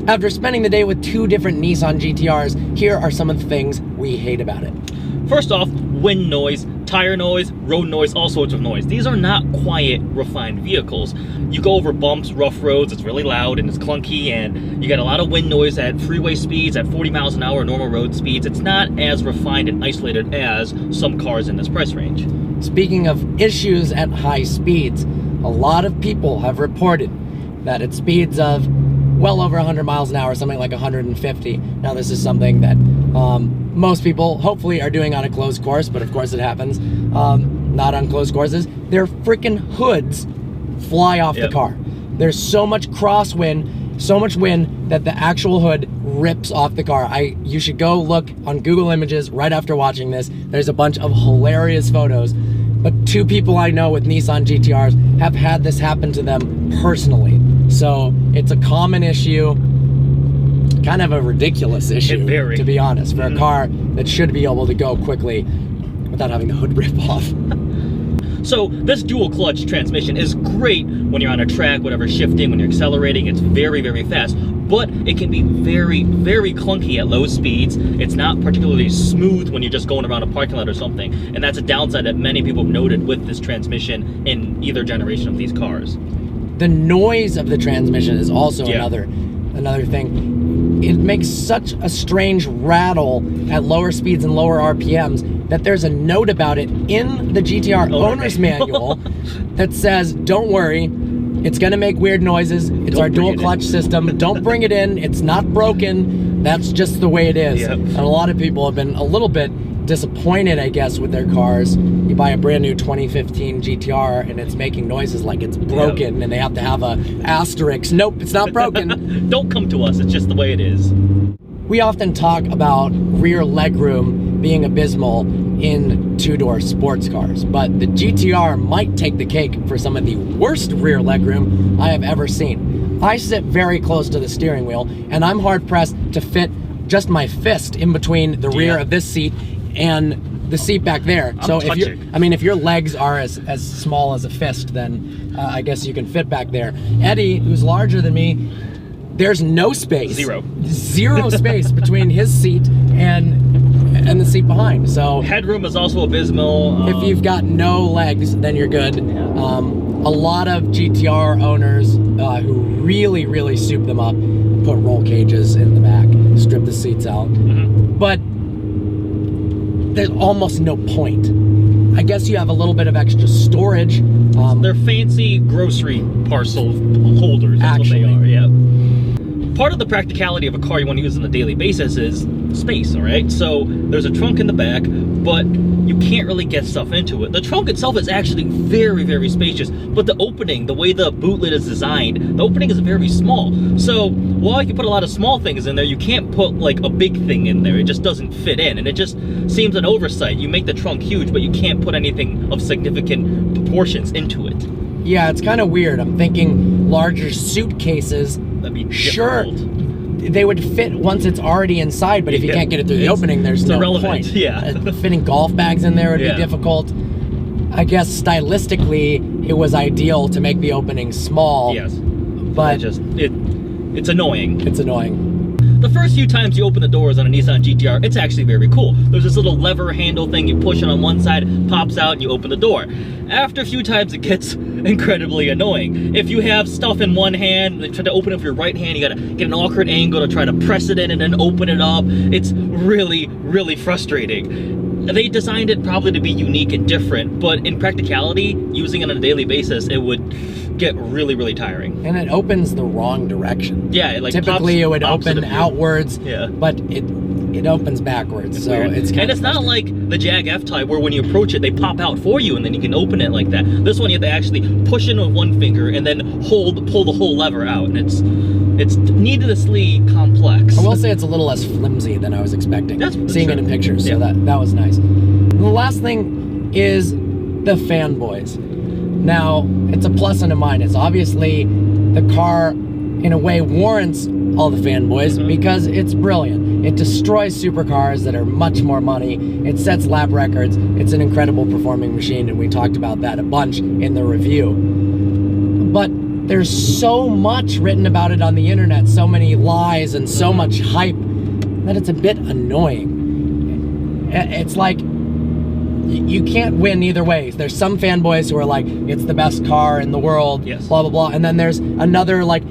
After spending the day with 2 different Nissan GTRs, here are some of the things we hate about it. First off, wind noise, tire noise, road noise, all sorts of noise. These are not quiet, refined vehicles. You go over bumps, rough roads, it's really loud and it's clunky, and you get a lot of wind noise at freeway speeds, at 40 miles an hour, normal road speeds. It's not as refined and isolated as some cars in this price range. Speaking of issues at high speeds, a lot of people have reported that at speeds of well over 100 miles an hour, something like 150. Now this is something that most people hopefully are doing on a closed course, but of course it happens not on closed courses. Their freaking hoods fly off the car. There's so much crosswind, so much wind that the actual hood rips off the car. You should go look on Google Images right after watching this. There's a bunch of hilarious photos, but 2 people I know with Nissan GTRs have had this happen to them personally. So it's a common issue, kind of a ridiculous issue, to be honest, for a car that should be able to go quickly without having the hood rip off. So this dual clutch transmission is great when you're on a track, whatever, shifting, when you're accelerating. It's very, very fast, but it can be very, very clunky at low speeds. It's not particularly smooth when you're just going around a parking lot or something, and that's a downside that many people have noted with this transmission in either generation of these cars. The noise of the transmission is also another thing. It makes such a strange rattle at lower speeds and lower RPMs that there's a note about it in the GTR owner's manual that says, don't worry, it's gonna make weird noises. It's our dual clutch system. Don't bring it in. It's not broken. That's just the way it is. And a lot of people have been a little bit disappointed, I guess, with their cars. You buy a brand new 2015 GTR and it's making noises like it's broken, and they have to have a asterisk. Nope, it's not broken. Don't come to us, it's just the way it is. We often talk about rear legroom being abysmal in 2-door sports cars, but the GTR might take the cake for some of the worst rear legroom I have ever seen. I sit very close to the steering wheel, and I'm hard-pressed to fit just my fist in between the rear of this seat and the seat back there. So if your legs are as small as a fist, then I guess you can fit back there. Eddie, who's larger than me, there's no space. Zero space between his seat and the seat behind. So headroom is also abysmal. If you've got no legs, then you're good. A lot of GTR owners who really, really soup them up put roll cages in the back, strip the seats out. But there's almost no point. I guess you have a little bit of extra storage. They're fancy grocery parcel holders, that's what they are, Part of the practicality of a car you want to use on a daily basis is space, all right? So there's a trunk in the back, but you can't really get stuff into it. The trunk itself is actually very, very spacious, but the opening, the way the boot lid is designed, the opening is very small. So while you can put a lot of small things in there, you can't put like a big thing in there. It just doesn't fit in, and it just seems an oversight. You make the trunk huge, but you can't put anything of significant proportions into it. Yeah, it's kind of weird. I'm thinking larger suitcases. That'd be difficult. Sure, they would fit once it's already inside, but if you can't get it through the opening, there's no point. Fitting golf bags in there would be difficult. I guess stylistically, it was ideal to make the opening small. But it's annoying. It's annoying. The first few times you open the doors on a Nissan GTR, it's actually very cool. There's this little lever handle thing, you push it on one side, pops out, and you open the door. After a few times, it gets incredibly annoying. If you have stuff in one hand, and try to open it with your right hand, you gotta get an awkward angle to try to press it in and then open it up. It's really, really frustrating. They designed it probably to be unique and different, but in practicality, using it on a daily basis, it would get really, really tiring. And it opens the wrong direction. Like typically it would open outwards, but it opens backwards. It's weird. It's not like the Jag F-Type where when you approach it, they pop out for you and then you can open it like that. This one you have to actually push in with one finger and then pull the whole lever out, and it's needlessly complex. I will say it's a little less flimsy than I was expecting. Seeing it in pictures, so that was nice. And the last thing is the fanboys. Now, it's a plus and a minus. Obviously, the car, in a way, warrants all the fanboys because it's brilliant. It destroys supercars that are much more money. It sets lap records. It's an incredible performing machine, and we talked about that a bunch in the review. But there's so much written about it on the internet, so many lies and so much hype, that it's a bit annoying. It's like, you can't win either way. There's some fanboys who are like, it's the best car in the world, yes, blah, blah, blah. And then there's another like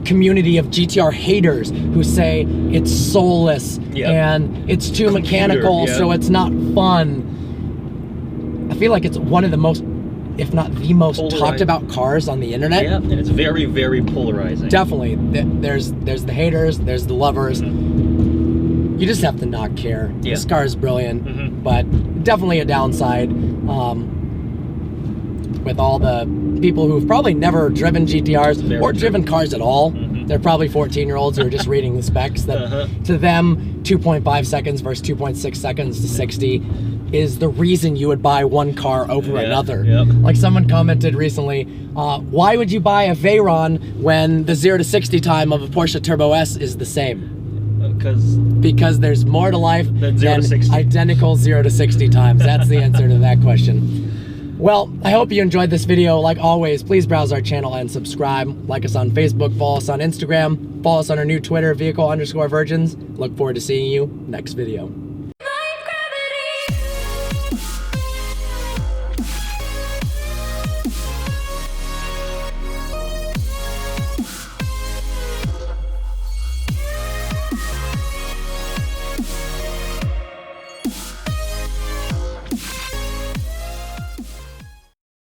community of GTR haters who say it's soulless, yep, and it's too mechanical, yep, so it's not fun. I feel like it's one of the most, if not the most talked about cars on the internet. Yeah, and it's very, very polarizing. Definitely. There's the haters, there's the lovers. Mm-hmm. You just have to not care. Yeah. This car is brilliant, mm-hmm, but definitely a downside. With all the people who've probably never driven GTRs or driven cars at all. Mm-hmm. They're probably 14-year-olds who are just reading the specs. That to them, 2.5 seconds versus 2.6 seconds to 60 is the reason you would buy one car over another. Yep. Like someone commented recently, why would you buy a Veyron when the 0 to 60 time of a Porsche Turbo S is the same? Because there's more to life than identical 0 to 60 times. That's the answer to that question. Well, I hope you enjoyed this video. Like always, please browse our channel and subscribe. Like us on Facebook, follow us on Instagram, follow us on our new Twitter, vehicle_virgins. Look forward to seeing you next video.